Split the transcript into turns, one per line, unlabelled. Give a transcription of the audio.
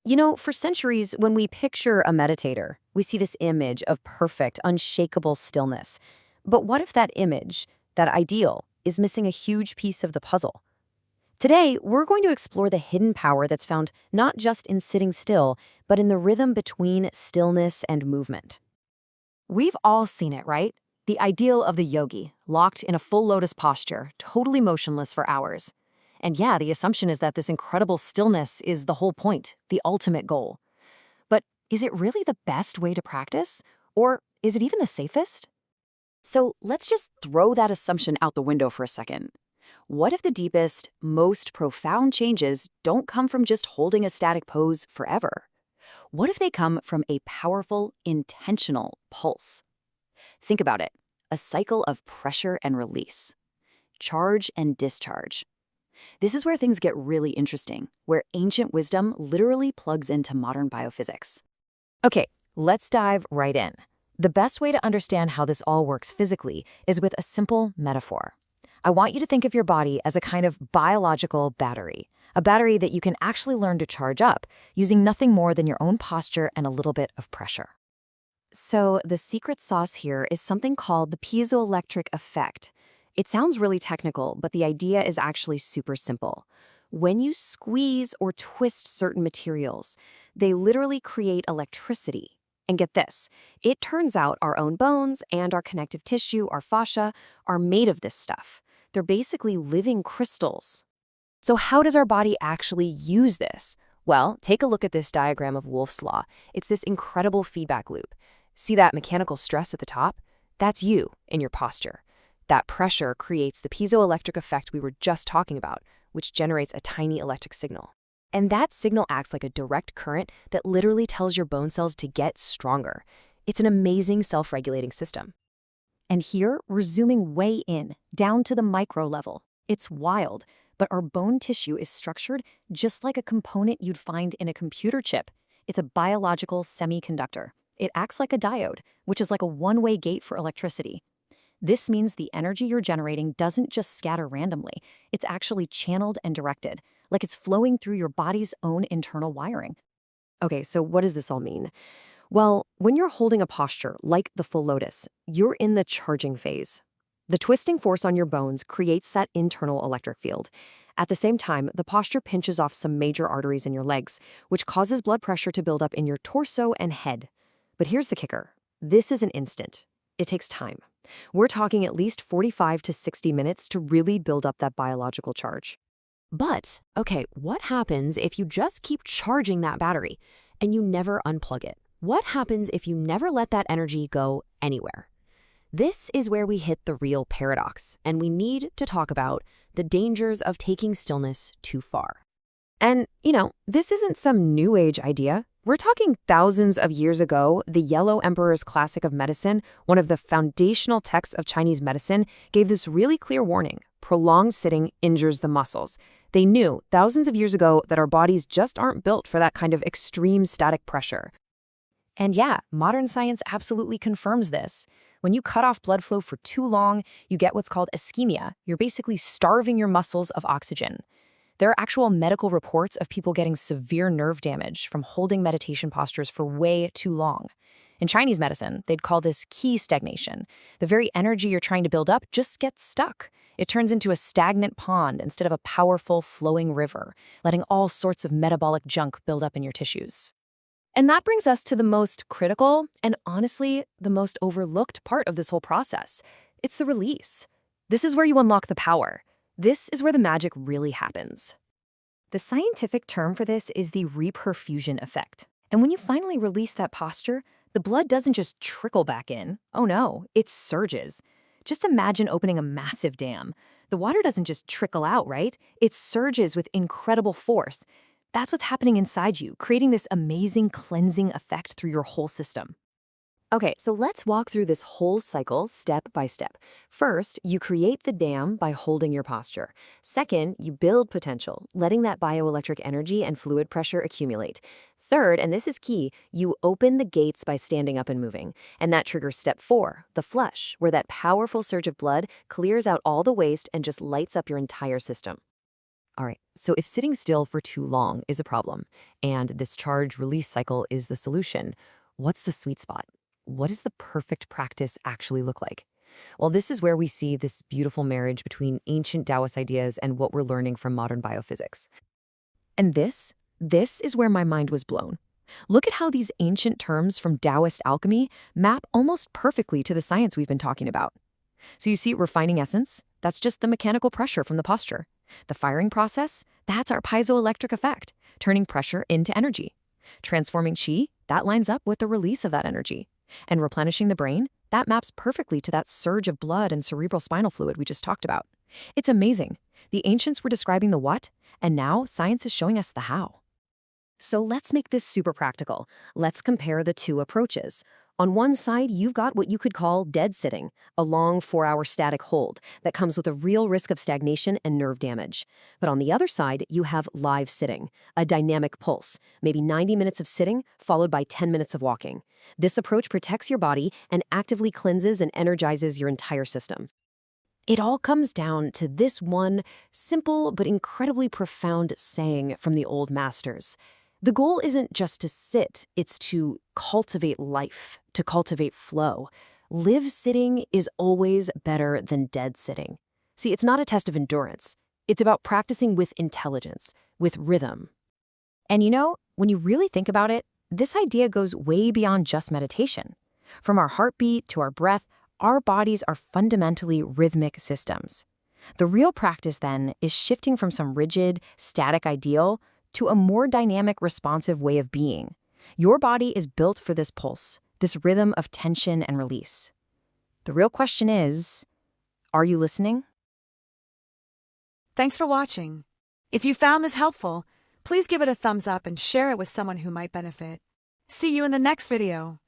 For centuries, when we picture a meditator, we see this image of perfect, unshakable stillness. But what if that image, that ideal, is missing a huge piece of the puzzle? Today, we're going to explore the hidden power that's found not just in sitting still, but in the rhythm between stillness and movement. We've all seen it, right? The ideal of the yogi, locked in a full lotus posture, totally motionless for hours. And yeah, the assumption is that this incredible stillness is the whole point, the ultimate goal. But is it really the best way to practice? Or is it even the safest? So let's just throw that assumption out the window for a second. What if the deepest, most profound changes don't come from just holding a static pose forever? What if they come from a powerful, intentional pulse? Think about it, a cycle of pressure and release, charge and discharge. This is where things get really interesting, where ancient wisdom literally plugs into modern biophysics. Okay, let's dive right in. The best way to understand how this all works physically is with a simple metaphor. I want you to think of your body as a kind of biological battery, a battery that you can actually learn to charge up using nothing more than your own posture and a little bit of pressure. So the secret sauce here is something called the piezoelectric effect. It sounds really technical, but the idea is actually super simple. When you squeeze or twist certain materials, they literally create electricity. And get this, it turns out our own bones and our connective tissue, our fascia, are made of this stuff. They're basically living crystals. So how does our body actually use this? Well, take a look at this diagram of Wolff's Law. It's this incredible feedback loop. See that mechanical stress at the top? That's you in your posture. That pressure creates the piezoelectric effect we were just talking about, which generates a tiny electric signal. And that signal acts like a direct current that literally tells your bone cells to get stronger. It's an amazing self-regulating system. And here, we're zooming way in, down to the micro level. It's wild, but our bone tissue is structured just like a component you'd find in a computer chip. It's a biological semiconductor. It acts like a diode, which is like a one-way gate for electricity. This means the energy you're generating doesn't just scatter randomly. It's actually channeled and directed, like it's flowing through your body's own internal wiring. Okay, so what does this all mean? Well, when you're holding a posture like the full lotus, you're in the charging phase. The twisting force on your bones creates that internal electric field. At the same time, the posture pinches off some major arteries in your legs, which causes blood pressure to build up in your torso and head. But here's the kicker. This is an instant. It takes time. We're talking at least 45 to 60 minutes to really build up that biological charge. But, okay, what happens if you just keep charging that battery and you never unplug it? What happens if you never let that energy go anywhere? This is where we hit the real paradox, and we need to talk about the dangers of taking stillness too far. And, this isn't some new age idea. We're talking thousands of years ago, the Yellow Emperor's Classic of Medicine, one of the foundational texts of Chinese medicine, gave this really clear warning. Prolonged sitting injures the muscles. They knew thousands of years ago that our bodies just aren't built for that kind of extreme static pressure. And yeah, modern science absolutely confirms this. When you cut off blood flow for too long, you get what's called ischemia. You're basically starving your muscles of oxygen. There are actual medical reports of people getting severe nerve damage from holding meditation postures for way too long. In Chinese medicine, they'd call this qi stagnation. The very energy you're trying to build up just gets stuck. It turns into a stagnant pond instead of a powerful, flowing river, letting all sorts of metabolic junk build up in your tissues. And that brings us to the most critical and honestly, the most overlooked part of this whole process. It's the release. This is where you unlock the power. This is where the magic really happens. The scientific term for this is the reperfusion effect. And when you finally release that posture, the blood doesn't just trickle back in. Oh no, it surges. Just imagine opening a massive dam. The water doesn't just trickle out, right? It surges with incredible force. That's what's happening inside you, creating this amazing cleansing effect through your whole system. Okay, so let's walk through this whole cycle step by step. First, you create the dam by holding your posture. Second, you build potential, letting that bioelectric energy and fluid pressure accumulate. Third, and this is key, you open the gates by standing up and moving. And that triggers step 4, the flush, where that powerful surge of blood clears out all the waste and just lights up your entire system. All right, so if sitting still for too long is a problem and this charge release cycle is the solution, what's the sweet spot? What does the perfect practice actually look like? Well, this is where we see this beautiful marriage between ancient Taoist ideas and what we're learning from modern biophysics. And this is where my mind was blown. Look at how these ancient terms from Daoist alchemy map almost perfectly to the science we've been talking about. So you see refining essence? That's just the mechanical pressure from the posture. The firing process? That's our piezoelectric effect, turning pressure into energy. Transforming qi? That lines up with the release of that energy. And replenishing the brain? That maps perfectly to that surge of blood and cerebral spinal fluid we just talked about. It's amazing. The ancients were describing the what, and now science is showing us the how. So let's make this super practical. Let's compare the two approaches. On one side, you've got what you could call dead sitting, a long 4-hour static hold that comes with a real risk of stagnation and nerve damage. But on the other side, you have live sitting, a dynamic pulse, maybe 90 minutes of sitting followed by 10 minutes of walking. This approach protects your body and actively cleanses and energizes your entire system. It all comes down to this one simple but incredibly profound saying from the old masters. The goal isn't just to sit, it's to cultivate life, to cultivate flow. Live sitting is always better than dead sitting. See, it's not a test of endurance. It's about practicing with intelligence, with rhythm. And you know, when you really think about it, this idea goes way beyond just meditation. From our heartbeat to our breath, our bodies are fundamentally rhythmic systems. The real practice, then, is shifting from some rigid, static ideal to a more dynamic, responsive way of being. Your body is built for this pulse, this rhythm of tension and release. The real question is, are you listening?
Thanks for watching. If you found this helpful, please give it a thumbs up and share it with someone who might benefit. See you in the next video.